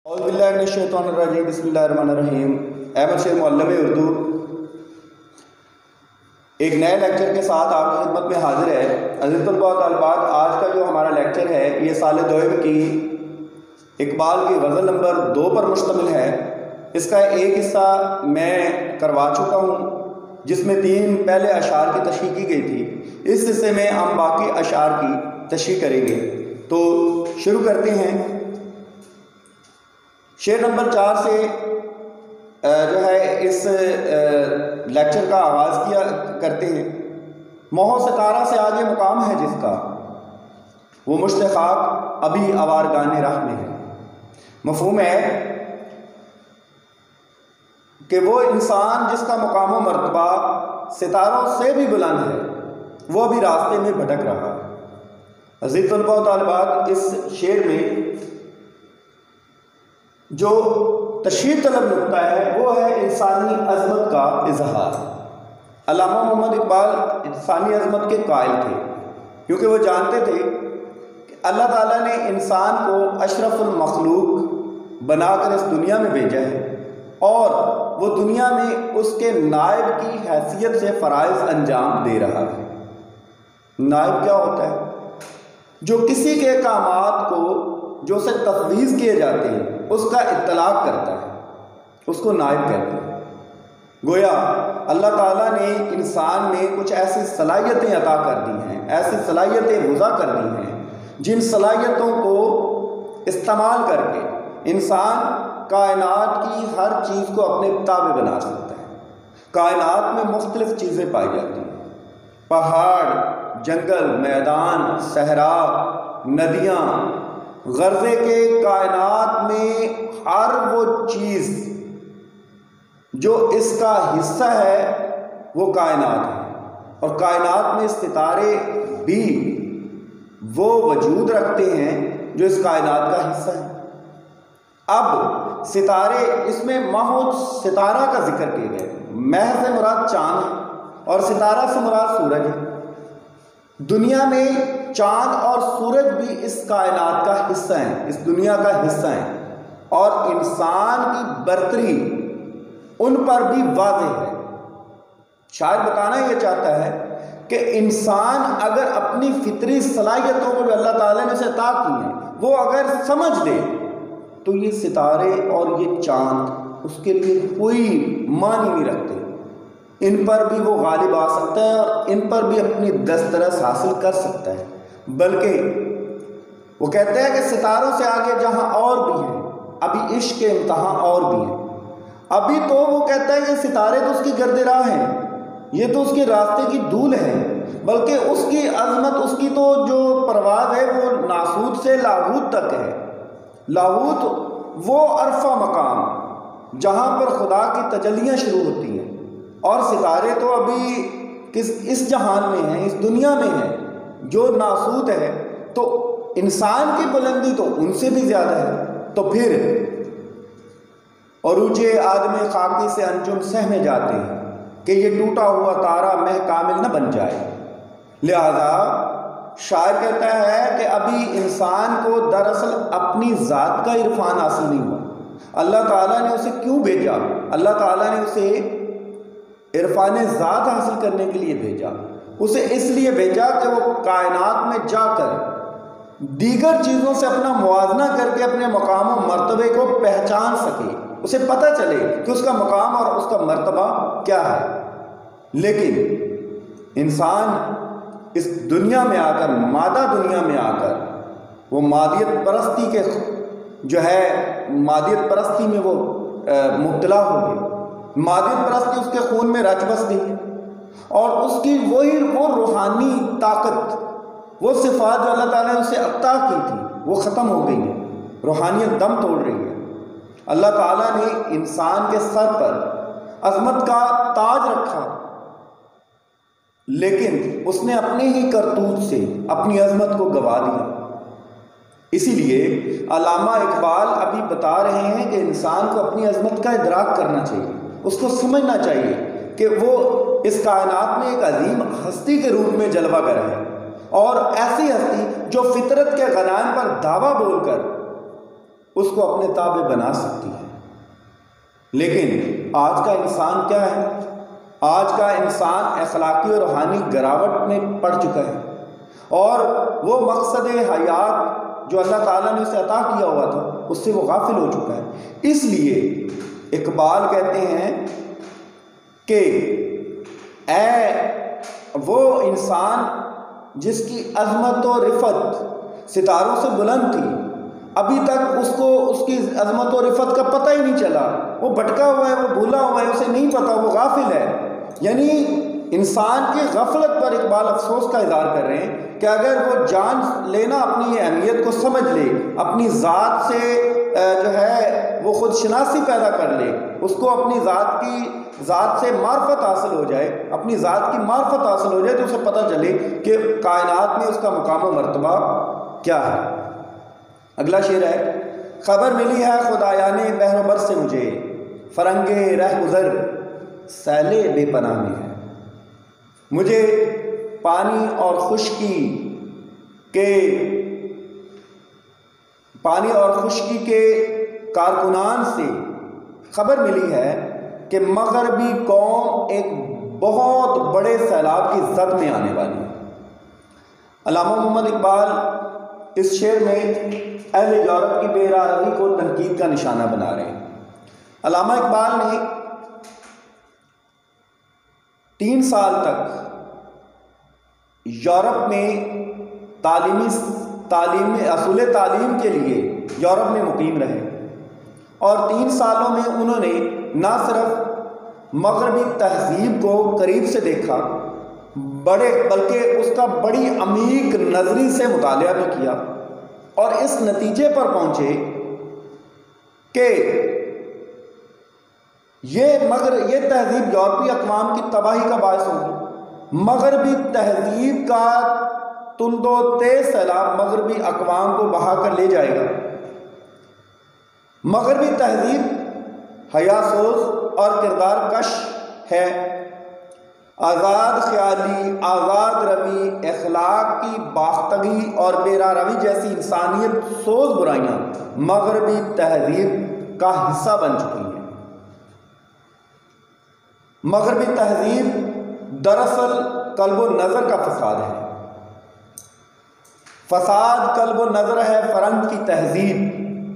बिस्मिल्लाहिर्रहमानिर्रहीम। अहमद शेर मुअल्लिम उर्दू एक नए लेक्चर के साथ आपकी खिदमत में हाजिर है। अज़ीज़ तलबा व तालिबात, आज का जो हमारा लेक्चर है ये साल दोयम की इकबाल की गज़ल नंबर 2 पर मुश्तमिल है। इसका एक हिस्सा मैं करवा चुका हूँ जिसमें 3 पहले अशार की तशरीह की गई थी। इस हिस्से में हम बाकी अशार की तशरीह करेंगे। तो शुरू करते हैं। शेर नंबर 4 से जो है इस लेक्चर का आगाज़ किया करते हैं। मोह सितारा से आगे मुकाम है जिसका, वो मुश्त खाक अभी आवारगाने राह में है। मफ़हूम है कि वो इंसान जिसका मुकाम व मर्तबा सितारों से भी बुलंद है, वो अभी रास्ते में भटक रहा है। अज़ीज़ तलबा व तालिबात, इस शेर में जो तशरीह तलब नुक्ता है वो है इंसानी अज़मत का इजहार। अल्लामा मोहम्मद इकबाल इंसानी अज़मत के कायल थे, क्योंकि वो जानते थे कि अल्लाह ताला ने इंसान को अशरफुल मखलूक बनाकर इस दुनिया में भेजा है और वो दुनिया में उसके नायब की हैसियत से फ़राइज़ अंजाम दे रहा है। नायब क्या होता है? जो किसी के कामात को जो उसे तफवीज़ किए जाते हैं उसका इत्तलाक़ करता है, उसको नायब कहते हैं। गोया अल्लाह ताला ने इंसान में कुछ ऐसी सलाहियतें अता कर दी हैं, ऐसी सलाहियतें वज़ा कर दी हैं, जिन सलाहियतों को इस्तेमाल करके इंसान कायनात की हर चीज़ को अपने ताबे बना सकता है। कायनात में मुख्तलिफ़ चीज़ें पाई जाती हैं, पहाड़, जंगल, मैदान, सहरा, नदियाँ, गर्ज़े के कायनात में हर वो चीज़ जो इसका हिस्सा है वो कायनात है। और कायनात में सितारे भी वो वजूद रखते हैं जो इस कायनात का हिस्सा है। अब सितारे, इसमें महज सितारा का जिक्र किया गया। मह से मुराद चाँद है और सितारा से मुराद सूरज है। दुनिया में चाँद और सूरज भी इस कायनात का हिस्सा हैं, इस दुनिया का हिस्सा हैं, और इंसान की बरतरी उन पर भी वाज़ेह है। शायद बताना ये चाहता है कि इंसान अगर अपनी फितरी सलाहियतों को जो अल्लाह ताला ने उसे अता की हैं वो अगर समझ ले तो ये सितारे और ये चाँद उसके लिए कोई मानी नहीं रखते। इन पर भी वो गालिब आ सकता है और इन पर भी अपनी दस्तरस हासिल कर सकता है। बल्कि वो कहते हैं कि सितारों से आगे जहाँ और भी हैं, अभी इश्क के इम्तहान और भी हैं। अभी तो वो कहता है कि सितारे तो उसकी गर्द राह हैं, ये तो उसके रास्ते की धूल है, बल्कि उसकी अज़मत, उसकी तो जो परवाज़ है वो नासूत से लाहूत तक है। लाहूत वो अरफा मकाम जहाँ पर खुदा की तजल्लियाँ शुरू होती हैं, और सितारे तो अभी इस जहान में हैं, इस दुनिया में हैं जो नासूत है। तो इंसान की बुलंदी तो उनसे भी ज़्यादा है। तो फिर अरूजे आदमी खाकी से अंजुम सहमे जाते हैं कि ये टूटा हुआ तारा मह कामिल न बन जाए। लिहाजा शायर कहता है कि अभी इंसान को दरअसल अपनी ज़ात का इरफान हासिल नहीं हुआ। अल्लाह ताला ने उसे क्यों भेजा? अल्लाह ताला ने उसे इरफान ज़ात हासिल करने के लिए भेजा। उसे इसलिए भेजा कि वो कायनात में जाकर दीगर चीज़ों से अपना मुवाजना करके अपने मकाम और मर्तबे को पहचान सके, उसे पता चले कि उसका मकाम और उसका मर्तबा क्या है। लेकिन इंसान इस दुनिया में आकर, मादा दुनिया में आकर, वो मादियत परस्ती के जो है मादियत परस्ती में वो मुब्तला हो गई। मादियत परस्ती उसके खून में रच बस गई और उसकी वो रूहानी ताकत, वो सिफ़ात जो अल्लाह ताला ने उसे अता की थी वो ख़त्म हो गई है। रूहानियत दम तोड़ रही है। अल्लाह ताला ने इंसान के सर पर अज़मत का ताज रखा, लेकिन उसने अपने ही करतूत से अपनी अज़मत को गवा दिया। इसीलिए अल्लामा इकबाल अभी बता रहे हैं कि इंसान को अपनी अज़मत का इदराक करना चाहिए, उसको समझना चाहिए कि वो इस कायनात में एक अजीम हस्ती के रूप में जलवागर है, और ऐसी हस्ती जो फितरत के गनाम पर दावा बोलकर उसको अपने ताबे बना सकती है। लेकिन आज का इंसान क्या है? आज का इंसान अखलाकी और रूहानी गिरावट में पड़ चुका है, और वो मकसद हयात जो अल्लाह ताला ने उसे अता किया हुआ था उससे वो गाफिल हो चुका है। इसलिए इकबाल कहते हैं कि ऐ वो इंसान जिसकी अज़मत और रिफ़त सितारों से बुलंद थी, अभी तक उसको उसकी अज़मत और रिफ़त का पता ही नहीं चला। वो भटका हुआ है, वो भूला हुआ है, उसे नहीं पता, वो गाफिल है। यानी इंसान की गफलत पर इकबाल अफसोस का इज़हार कर रहे हैं कि अगर वो जान लेना, अपनी अहमियत को समझ ले, अपनी ज़ात से जो है वो खुद शनासी पैदा कर ले, उसको अपनी ज़ात से मार्फत हासिल हो जाए, अपनी ज़ात की मार्फत हासिल हो जाए, तो उसे पता चले कि कायनात में उसका मुकाम व मर्तबा क्या है। अगला शेर है, खबर मिली है खुदायाने बहरोबर से मुझे, फरंगे रह गुज़र सैले बेपनाह में है। मुझे पानी और खुश्की के कारकुनान से खबर मिली है कि मगरबी कौम एक बहुत बड़े सैलाब की जद में आने वाली है। अल्लामा मोहम्मद इकबाल इस शेर में अहले यूरोप की बेरारवी को तनकीद का निशाना बना रहे हैं। अल्लामा इकबाल ने 3 साल तक यूरोप में असूल तालीम के लिए यूरोप में मुकीम रहे, और 3 सालों में उन्होंने न सिर्फ मगरबी तहजीब को करीब से देखा, बल्कि उसका बड़ी अमीक नज़री से मुतालिया भी किया, और इस नतीजे पर पहुँचे कि ये तहजीब यूरोपीय अक़वाम की तबाही का बायस होगी। मगरबी तहजीब का तुंदो तेज सैलाब मगरबी अक़वाम को बहा कर ले जाएगा। मगरबी तहजीब हयासोज और किरदार कश है। आज़ाद ख्याली, आज़ाद रवी, अखलाक की बाख्तगी और बेरारवी जैसी इंसानियत सोज बुराइयाँ मगरबी तहजीब का हिस्सा बन चुकी हैं। मगरबी तहजीब दरअसल कल्बो नज़र का फसाद है। फसाद कल्बो नज़र है फ़रंग की तहजीब,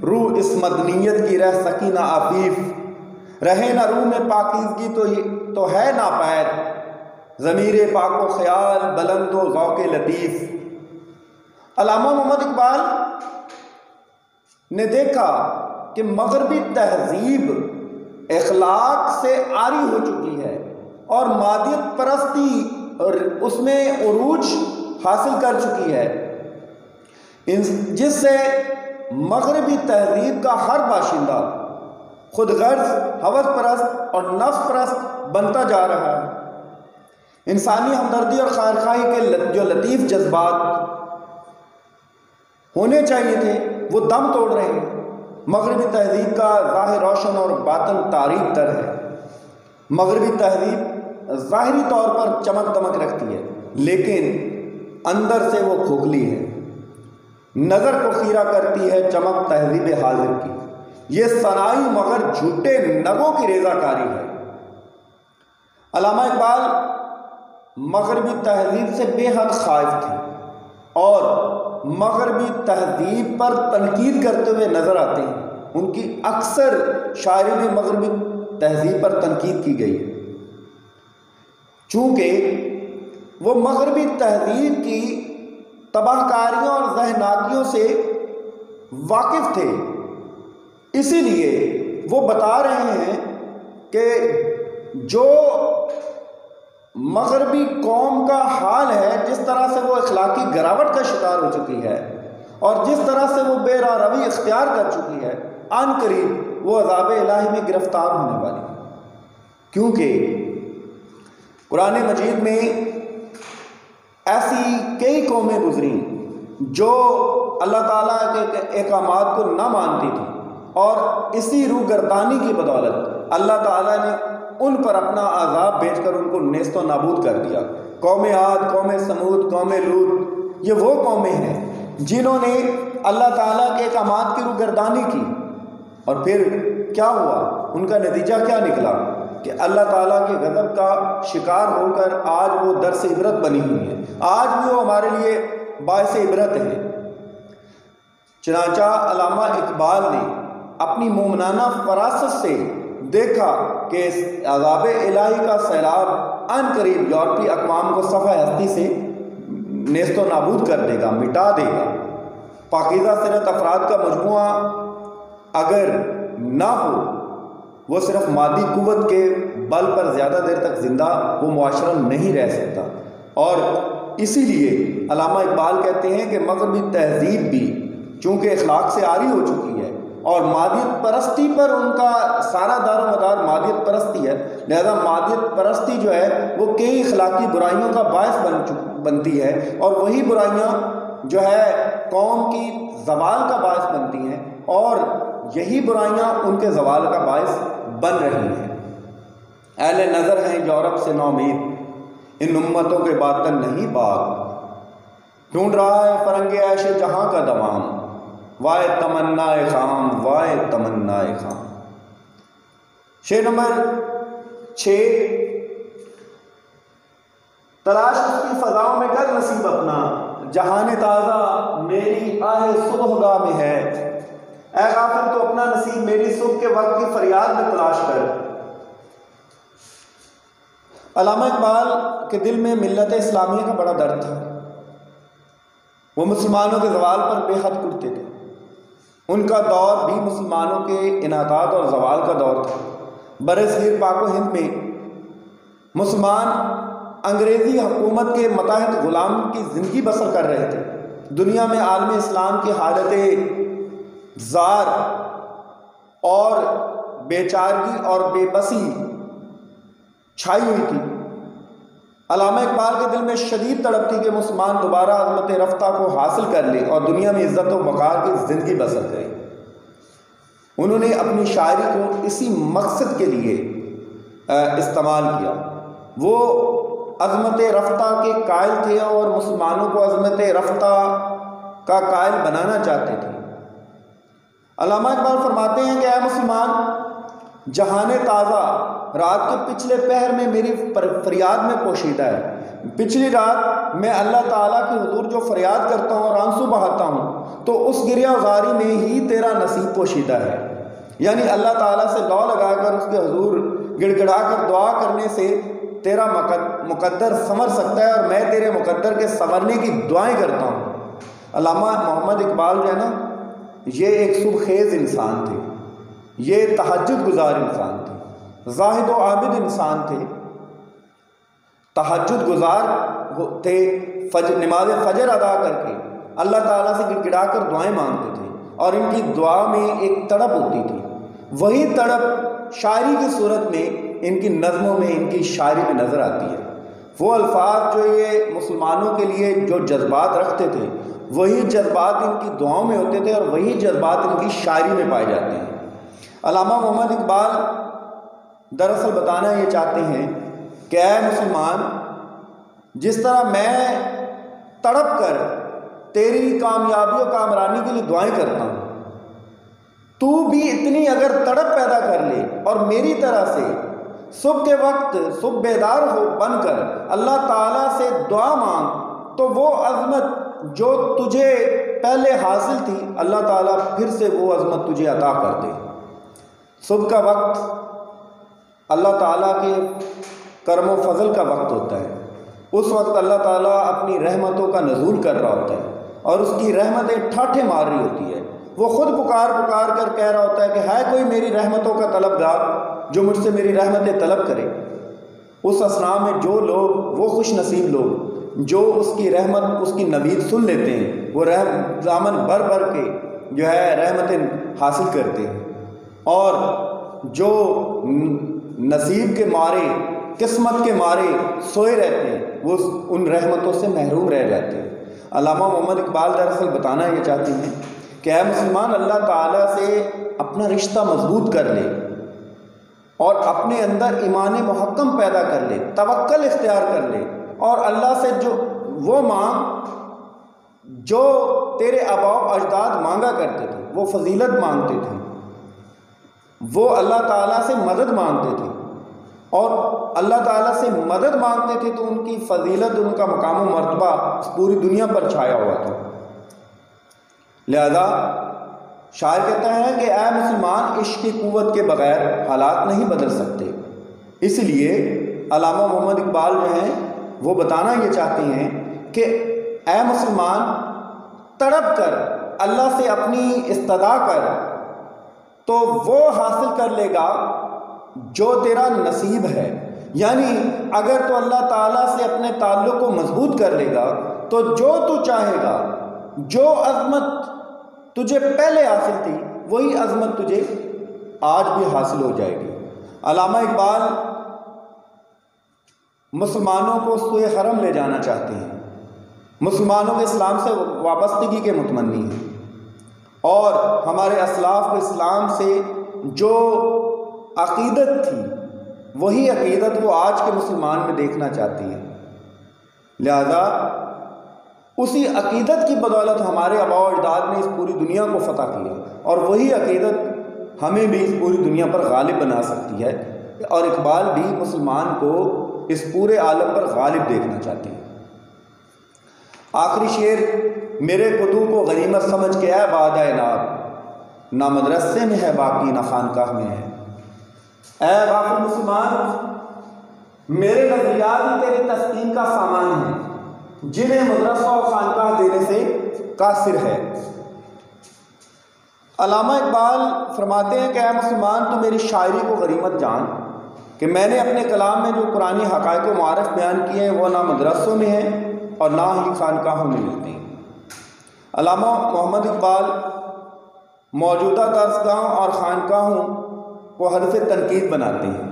रूह इस मदनीयत की रह सकी ना आफीफ, रहे ना रूह में पाकीज़गी तो है ना पैर, ज़मीरे पाको ख्याल बुलंदो ज़ौक़े लतीफ़। अल्लामा मोहम्मद इकबाल ने देखा कि मगरबी तहजीब अखलाक से आरी हो चुकी है और मादियत परस्ती और उसमें उरूज हासिल कर चुकी है, जिससे मगरबी तहजीब का हर बाशिंदा खुद गर्ज, हवस परस्त और नफ्स परस्त बनता जा रहा है। इंसानी हमदर्दी और खैरखाई के जो लतीफ़ जज्बात होने चाहिए थे वो दम तोड़ रहे हैं। मगरबी तहजीब का ज़ाहिर रोशन और बातन तारीक तर है। मगरबी तहजीब ज़ाहिरी तौर पर चमक दमक रखती है, लेकिन अंदर से वो खोखली है। नज़र को खीरा करती है चमक तहजीब हाजिर की, ये सनाई मगर झूठे नगों की रेज़ाकारी है। अल्लामा इकबाल मगरबी तहजीब से बेहद खाइफ थे और मगरबी तहजीब पर तनकीद करते हुए नज़र आते हैं। उनकी अक्सर शायरी में मगरबी तहजीब पर तनकीद की गई है, चूँकि वो मगरबी तहजीब की तबाहकारियों और जहनाकियों से वाकिफ़ थे। इसीलिए वो बता रहे हैं कि जो मगरबी कौम का हाल है, जिस तरह से वो अखलाकी गिरावट का शिकार हो चुकी है और जिस तरह से वो बेरारवी इख्तियार कर चुकी है, आन करीब वो अज़ाब इलाही में गिरफ्तार होने वाली है। क्योंकि कुरान मजीद में ऐसी कई कौमें गुजरी जो अल्लाह ताला के अहकामात को ना मानती थी, और इसी रूगर्दानी की बदौलत अल्लाह ताला ने उन पर अपना अज़ाब भेजकर उनको नेस्तो नाबूद कर दिया। कौम आद, कौम समूद, कौम लूत, ये वो कौमें हैं जिन्होंने अल्लाह ताला के अहकामात की रुगर्दानी की, और फिर क्या हुआ, उनका नतीजा क्या निकला कि अल्लाह ताला के गज़ब का शिकार होकर आज वो दर्स इबरत बनी हुई है, आज भी वो हमारे लिए बायस इबरत है। चनाचा अल्लामा इकबाल ने अपनी मोमनाना फरासत से देखा कि अज़ाब इलाही का सैलाब अनकरीब यूरोपीय अक़वाम को सफ़ा हस्ती से नेस्तो नाबूद कर देगा, मिटा देगा। पाकीज़ा सिरत अफराद का मजमुआ अगर ना हो, वो सिर्फ मादी कुव्वत के बल पर ज़्यादा देर तक ज़िंदा वो मुआशरा नहीं रह सकता। और इसीलिए अल्लामा इकबाल कहते हैं कि मग़रबी तहज़ीब भी चूँकि इखलाक से आरी हो चुकी है और मादियत परस्ती पर उनका सारा दारो मदार मादियत परस्ती है, लिहाजा मादियत परस्ती जो है वो कई इखलाकी बुराइयों का बायस बनती है, और वही बुराइयाँ जो है कौम की ज़वाल का बायस बनती हैं, और यही बुराइयाँ उनके ज़वाल का बायस बन रही हैं। अहले नज़र हैं यूरोप से नौमीद, इन उम्मतों के बातन नहीं बाग, ढूंढ रहा है फरंगे ऐशे जहाँ का दवाम, वाए तमन्नाए खाम, वाए तमन्नाए खाम। शेर नंबर 6, तलाश उसकी फ़ज़ाओं में कर नसीब अपना, जहान ताज़ा मेरी आहे सुबहगाह में है। ऐ गाफिल तो अपना नसीब मेरी सुबह के वक्त की फरियाद में तलाश कर। अल्लामा इकबाल के दिल में मिल्लत इस्लामिया का बड़ा दर्द था। वो मुसलमानों के ज़वाल पर बेहद कुटते थे। उनका दौर भी मुसलमानों के इनाक़ाद और ज़वाल का दौर था। बरसगीर पाक व हिंद में मुसलमान अंग्रेज़ी हुकूमत के मतहत ग़ुलाम की ज़िंदगी बसर कर रहे थे। दुनिया में आलम इस्लाम की हालत ज़ार और बेचारगी और बेबसी छाई हुई थी। अल्लामा इकबाल के दिल में शदीद तड़प थी कि मुसलमान दोबारा अज़मत रफ्ता को हासिल कर ले और दुनिया में इज़्ज़त व वक़ार की ज़िंदगी बसर करे। उन्होंने अपनी शायरी को इसी मकसद के लिए इस्तेमाल किया। वो अज़मत रफ्ता के कायल थे और मुसलमानों को अज़मत रफ्ता का कायल बनाना चाहते थे। अल्लामा इकबाल फरमाते हैं कि ऐ मुसलमान, जहाने ताज़ा रात के पिछले पहर में मेरी फरियाद में पोशीदा है। पिछली रात मैं अल्लाह ताला के हुजूर जो फरियाद करता हूँ और आंसू बहाता हूँ, तो उस गिरियाज़ारी में ही तेरा नसीब पोशीदा है। यानी अल्लाह ताला से लौ लगाकर उसके हुजूर गिड़गिड़ा कर दुआ करने से तेरा मुकद्दर संवर सकता है, और मैं तेरे मुकद्दर के संवरने की दुआएं करता हूँ। अल्लामा मोहम्मद इकबाल जो है ना, ये एक सुबखेज़ इंसान थे, ये तहज्जुद गुजार इंसान थे, ज़ाहिद व आबिद इंसान थे, तहज्जुद गुजार थे, नमाज फ़जर अदा करके अल्लाह ताला से गिड़गिड़ा कर दुआएं मांगते थे, और इनकी दुआ में एक तड़प होती थी। वही तड़प शायरी की सूरत में इनकी नज़मों में, इनकी शायरी में नज़र आती है। वो अल्फाज जो ये मुसलमानों के लिए जो जज्बात रखते थे, वही जज्बात इनकी दुआओं में होते थे, और वही जज्बात इनकी शायरी में पाए जाते हैं। अल्लामा मोहम्मद इकबाल दरअसल बताना ये चाहते हैं कि ऐ मुसलमान, जिस तरह मैं तड़प कर तेरी कामयाबी और कामरानी के लिए दुआएं करता हूँ, तू भी इतनी अगर तड़प पैदा कर ले और मेरी तरह से सुबह के वक्त सुबह बेदार हो बनकर अल्लाह ताला से दुआ मांग, तो वो अज़मत जो तुझे पहले हासिल थी, अल्लाह ताला फिर से वो अज़मत तुझे अता कर दे। सुबह का वक्त अल्लाह ताला के करम व फजल का वक्त होता है। उस वक्त अल्लाह ताला अपनी रहमतों का नज़ूल कर रहा होता है, और उसकी रहमतें ठाठे मार रही होती है। वो ख़ुद पुकार पुकार कर कह रहा होता है कि है कोई मेरी रहमतों का तलबगार जो मुझसे मेरी रहमतें तलब करे। उस असना में जो लोग, वो खुश नसीब लोग जो उसकी रहमत, उसकी नवीद सुन लेते हैं, वो दामन भर भर के जो है रहमतें हासिल करते हैं, और जो नसीब के मारे, किस्मत के मारे सोए रहते हैं, वो उन रहमतों से महरूम रह जाते हैं। अल्लामा मोहम्मद इकबाल दरअसल बताना ये चाहते हैं कि ऐ मुसलमान, अल्लाह ताला से अपना रिश्ता मजबूत कर ले और अपने अंदर ईमान मुहक्कम पैदा कर ले, तवक्कल इख्तियार कर ले, और अल्लाह से जो वो मांग जो तेरे आबाओ अजदाद मांगा करते थे, वो फजीलत मांगते थे, वो अल्लाह ताला से मदद मांगते थे, और अल्लाह ताला से मदद मांगते थे तो उनकी फजीलत, उनका मकाम व मर्तबा पूरी दुनिया पर छाया हुआ था। लिहाजा शायर कहता है कि ऐ मुसलमान, इश्क की कुव्वत के बगैर हालात नहीं बदल सकते। इसलिए अल्लामा मोहम्मद इकबाल जो हैं वो बताना ये चाहते हैं कि ऐ मुसलमान, तड़प कर अल्लाह से अपनी इस्तदा कर, तो वो हासिल कर लेगा जो तेरा नसीब है। यानी अगर तो अल्लाह ताला से अपने ताल्लुक़ को मजबूत कर लेगा तो जो तू चाहेगा, जो अज़मत तुझे पहले हासिल थी, वही अज़मत तुझे आज भी हासिल हो जाएगी। अल्लामा इकबाल मुसलमानों को सुए हरम ले जाना चाहते हैं, मुसलमानों के इस्लाम से वाबस्तगी के मुतमन्नी हैं, और हमारे असलाफ को इस्लाम से जो अक़ीदत थी वही अक़ीदत वो आज के मुसलमान में देखना चाहती हैं। लिहाजा उसी अक़ीदत की बदौलत हमारे आबाओ अजदाद ने इस पूरी दुनिया को फ़तह किया, और वही अक़ीदत हमें भी इस पूरी दुनिया पर गालिब बना सकती है। और इकबाल भी मुसलमान को इस पूरे आलम पर गालिब देखना चाहते हैं। आखिरी शेर, मेरे कुतू को गनीमत समझ के ऐ बादए नाब, ना मदरसे में है बाकी ना खानकाह में है। ऐ गाफिल मुसलमान, मेरे नज़रियात ही तेरी तस्कीन का सामान है, जिन्हें मदरसा और खानकाह देने से कासिर है। अल्लामा इकबाल फरमाते हैं कि ऐ मुसलमान, तू मेरी शायरी को गनीमत जान कि मैंने अपने कलाम में जो कुरानी हक़ाइक़ व मारिफ़ बयान किए हैं वो ना मदरसों में हैं और ना ही खानकाहों में मिलते हैं। अल्लामा मोहम्मद इकबाल मौजूदा दरसगाहों और खानकाहों को हदफ तनकीद बनाते हैं।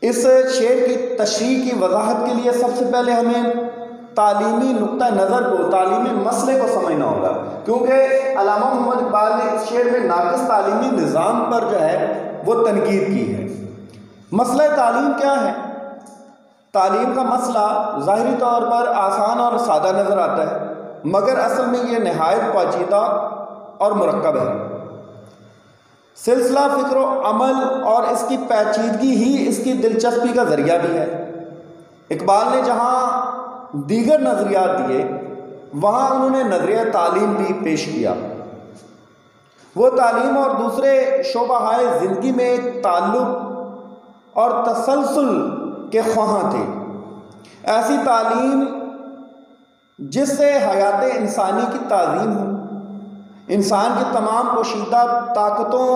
इस शेर की तशरीह की वजाहत के लिए सबसे पहले हमें तालीमी नुक्ता नज़र को, तालीमी मसले को समझना होगा, क्योंकि अल्लामा मोहम्मद इकबाल ने इस शेर में नाक़िस तालीमी निज़ाम पर जो है वो तनकीद की है। मसला तालीम क्या है? तालीम का मसला ज़ाहिरी तौर पर आसान और सादा नज़र आता है, मगर असल में ये नहायत पेचीदा और मुरक्कब है। सिलसिला फ़िक्र अमल और इसकी पेचीदगी ही इसकी दिलचस्पी का ज़रिया भी है। इकबाल ने जहाँ दीगर नज़रियात दिए, वहाँ उन्होंने नज़रिया तालीम भी पेश किया। वो तालीम और दूसरे शोबाहाए ज़िंदगी में एक ताल्लुक़ और तसलसल के ख्वाहां थे। ऐसी तालीम जिससे हयात इंसानी की ताज़ीम हो, इंसान की तमाम पोशीदा ताकतों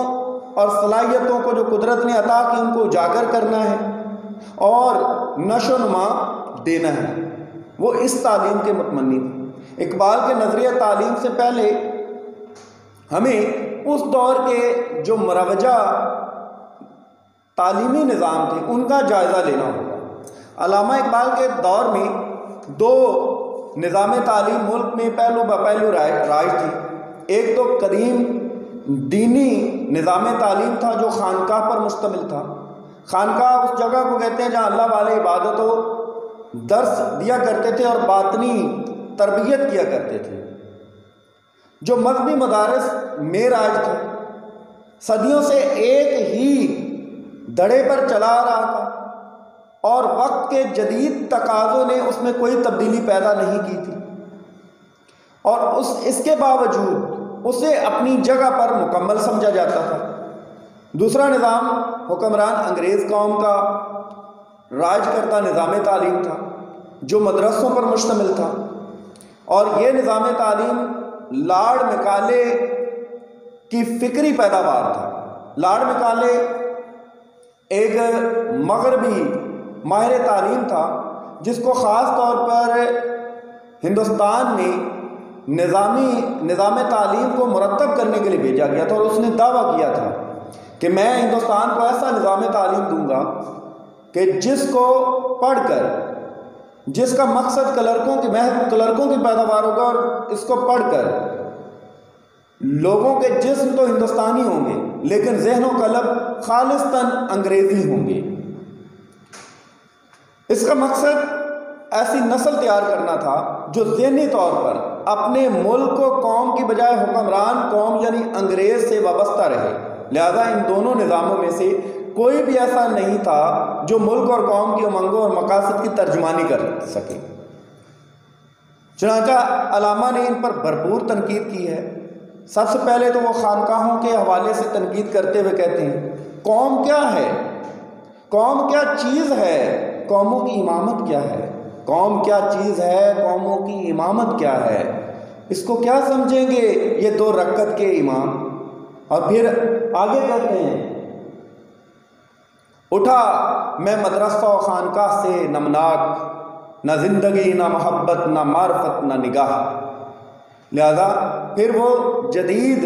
और सलाहियतों को जो कुदरत ने अता की उनको उजागर करना है और नशो नुमा देना है, वो इस तालीम के मुतमन्नी थे। इकबाल के नज़रिया तालीम से पहले हमें उस दौर के जो मरवजा तालीमी निज़ाम थे उनका जायज़ा लेना होगा। अल्लामा इकबाल के दौर में दो निज़ाम तालीम मुल्क में पहलू बपहलू राज थी। एक तो कदीम दीनी निज़ाम तालीम था जो खानकाह पर मुश्तमिल था। खानकाह उस जगह को कहते हैं जहाँ अल्लाह वाले इबादत व दर्स दिया करते थे और बातनी तरबियत किया करते थे। जो मज़हबी मदारस में राज थे, सदियों से एक ही दड़े पर चला आ रहा था और वक्त के जदीद तकाज़ों ने उसमें कोई तब्दीली पैदा नहीं की थी, और इसके बावजूद उसे अपनी जगह पर मुकम्मल समझा जाता था। दूसरा निज़ाम हुक्मरान अंग्रेज़ कौम का राज करता निज़ाम तालीम था जो मदरसों पर मुश्तमिल था, और ये निज़ाम तालीम लॉर्ड मैकाले की फ़िक्री पैदावार था। लॉर्ड मैकाले एक मगरबी माहिर तालीम था जिसको ख़ास तौर पर हिंदुस्तान में निज़ाम तालीम को मुरतब करने के लिए भेजा गया था, और उसने दावा किया था कि मैं हिंदुस्तान को ऐसा निज़ाम तालीम दूंगा कि जिसको पढ़कर, जिसका मकसद क्लर्कों की पैदावार होगा, और इसको पढ़कर लोगों के जिस्म तो हिंदुस्तानी होंगे लेकिन ज़हन व कल्ब खालिस्तन अंग्रेज़ी होंगे। इसका मकसद ऐसी नस्ल तैयार करना था जो ज़हनी तौर पर अपने मुल्क को कौम की बजाय हुक्मरान कौम यानी अंग्रेज़ से वाबस्ता रहे। लिहाजा इन दोनों निज़ामों में से कोई भी ऐसा नहीं था जो मुल्क और कौम की उमंगों और मकासद की तर्जुमानी कर सके। चुनांचा अलामा ने इन पर भरपूर तनकीद की है। सबसे पहले तो वो खानकाहों के हवाले से तनकीद करते हुए कहते हैं, कौम क्या है, कौम क्या चीज़ है, कौमों की इमामत क्या है। कौम क्या चीज़ है, कौमों की इमामत क्या है, इसको क्या समझेंगे ये दो रकत के इमाम। और फिर आगे कहते हैं, उठा मैं मदरसा और खानकाह से नमनाक, न ज़िंदगी न मोहब्बत न मार्फत न निगाह। लिहाजा फिर वो जदीद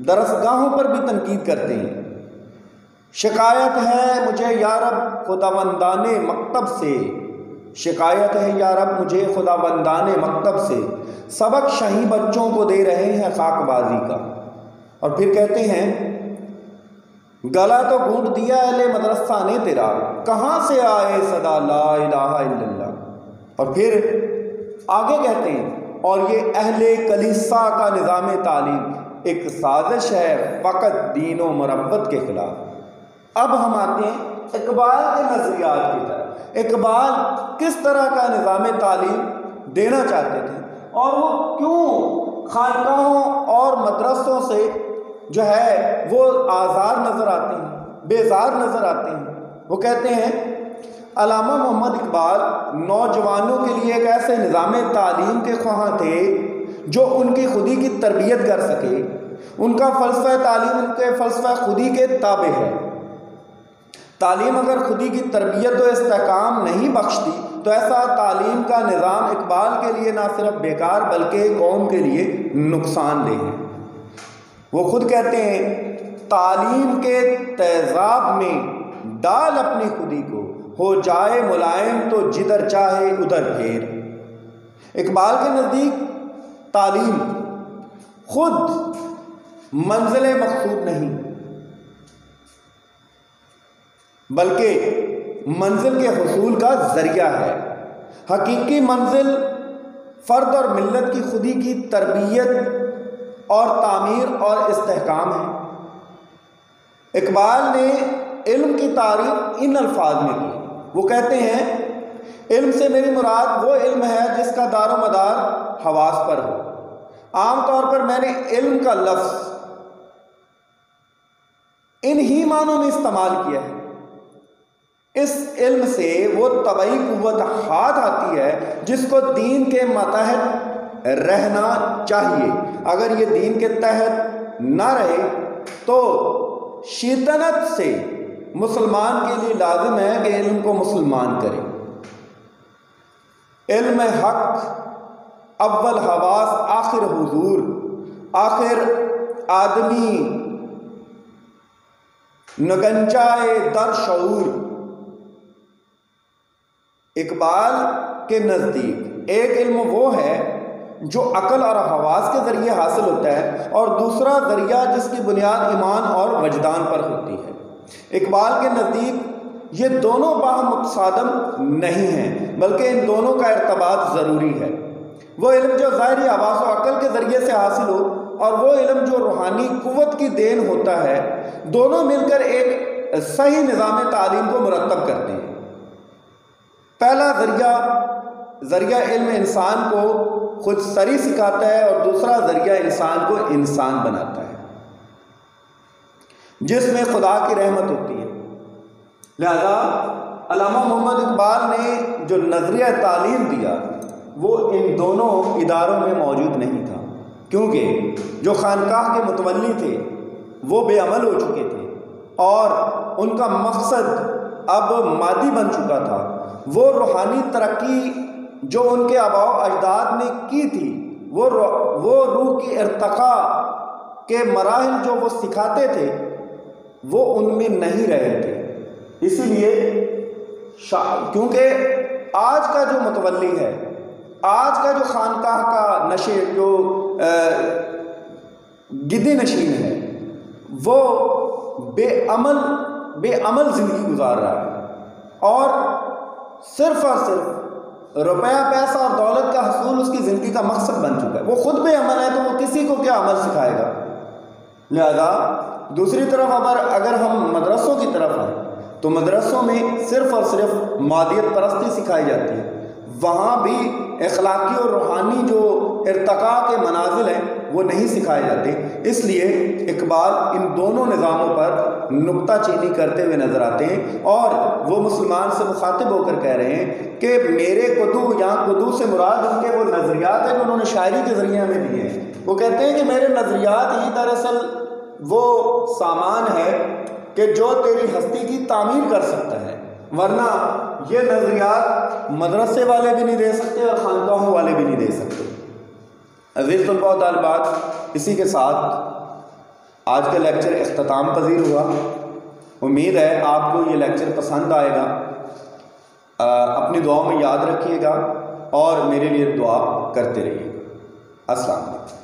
दरसगाहों पर भी तनकीद करते हैं। शिकायत है मुझे यारब खुदावंदाने मकतब से, शिकायत है यारब मुझे खुदावंदाने मकतब से, सबक शही बच्चों को दे रहे हैं खाकबाजी का। और फिर कहते हैं, गला तो गूंथ दिया अहले मदरसा ने तेरा, कहाँ से आए सदा ला इलाहा इल्लल्लाह। और फिर आगे कहते हैं, और ये अहले कलीसा का निज़ाम तालीम एक साजिश है फ़कत दीन व मुरब्बत के खिलाफ। अब हम आते हैं इकबाल के नज़रियात की तरफ। इकबाल किस तरह का निज़ाम तालीम देना चाहते थे और वो क्यों खानकाहों और मदरसों से जो है वो आज़ार नज़र आते हैं, बेजार नज़र आते हैं। वो कहते हैं, अल्लामा मोहम्मद इकबाल नौजवानों के लिए एक ऐसे निज़ाम तालीम के ख्वाह थे जो उनकी खुदी की तरबियत कर सके। उनका फ़लसफ़ा तालीम उनके फ़लसफ़ा खुदी के ताबे है। तालीम अगर खुदी की तरबियत व इस्तेहकाम नहीं बख्शती तो ऐसा तालीम का निज़ाम इकबाल के लिए ना सिर्फ बेकार बल्कि कौम के लिए नुकसानदेह है। वो खुद कहते हैं, तालीम के तेज़ाब में डाल अपनी खुदी को, हो जाए मुलायम तो जिधर चाहे उधर फेर। इकबाल के नज़दीक तालीम खुद मंजिल मकसूद नहीं बल्कि मंजिल के हुसूल का ज़रिया है। हकीकी मंजिल फ़र्द और मिल्लत की खुदी की तरबियत और तामीर और इस्तेहकाम है। इकबाल ने इल्म की तारीफ इन अल्फाज में की। वो कहते हैं, इल्म से मेरी मुराद वो इल्म है जिसका दारो मदार हवास पर हो। आम तौर पर मैंने इल्म का लफ्ज़ इन ही मानों में इस्तेमाल किया है। इस इल्म से वो तबई कुव्वत हाथ आती है जिसको दीन के मतहत रहना चाहिए। अगर ये दीन के तहत ना रहे तो शीतनत से मुसलमान के लिए लाजिम है कि इल्म को मुसलमान करे। इल्म हक अव्वल हवास आखिर हुजूर, आखिर आदमी नगंजाए दर शऊर। इकबाल के नज़दीक एक इल्म वो है जो अकल और हवास के ज़रिए हासिल होता है और दूसरा ज़रिया जिसकी बुनियाद ईमान और वजदान पर होती है। इकबाल के नज़दीक ये दोनों बाहम मुतसादम नहीं हैं बल्कि इन दोनों का इर्तबात ज़रूरी है। वो इल्म जो ज़ाहिरी हवास और अकल के ज़रिए से हासिल हो और वो इल्म जो रूहानी कुव्वत की देन होता है, दोनों मिलकर एक सही निज़ाम तालीम को मुरतब करते हैं। पहला ज़रिया इल्म इंसान को खुद सरी सिखाता है और दूसरा ज़रिया इंसान को इंसान बनाता है जिसमें खुदा की रहमत होती है। लिहाजा अल्लामा मोहम्मद इकबाल ने जो नज़रिया तालीम दिया वो इन दोनों इदारों में मौजूद नहीं था, क्योंकि जो खानकाह के मुतवल्ली थे वो बेअमल हो चुके थे और उनका मकसद अब मादी बन चुका था। वो रूहानी तरक्की जो उनके आबाओ अजदाद ने की थी, वो रूह की इर्तका के मराहिल जो वो सिखाते थे वो उनमें नहीं रहे थे। इसीलिए क्योंकि आज का जो मुतवल्ली है, आज का जो खानकाह का नशे जो गिद्दी नशीन है, वो बेअमल ज़िंदगी गुजार रहा है और सिर्फ रुपया पैसा और दौलत का हसूल उसकी ज़िंदगी का मकसद बन चुका है, वो खुद बेअमल है तो वो किसी को क्या अमल सिखाएगा। लिहाजा दूसरी तरफ अगर हम मदरसों की तरफ आए तो मदरसों में सिर्फ़ और सिर्फ मादियत परस्ती सिखाई जाती है, वहाँ भी अखलाकी और रूहानी जो इर्तका के मनाजिल हैं वो नहीं सिखाए जाते। इसलिए इकबाल इन दोनों निज़ामों पर नुक्ता चीनी करते हुए नज़र आते हैं और वो मुसलमान से मुखातिब होकर कह रहे हैं कि मेरे कुदू, यहाँ कुदू से मुराद उनके वो नज़रियात हैं जो उन्होंने शायरी के ज़रिए हमें दिए हैं। वो कहते हैं कि मेरे नज़रियात ही दरअसल वो सामान है कि जो तेरी हस्ती की तामीर कर सकता है, वरना ये नज़रियात मदरसे वाले भी नहीं दे सकते और खानकाहों वाले भी नहीं दे सकते। अज़ीज़ तलबा व तालिबात, इसी के साथ आज का लेक्चर इख्तिताम पज़ीर हुआ। उम्मीद है आपको ये लेक्चर पसंद आएगा। अपनी दुआ में याद रखिएगा और मेरे लिए दुआ करते रहिएगा। अस्सलाम वालेकुम।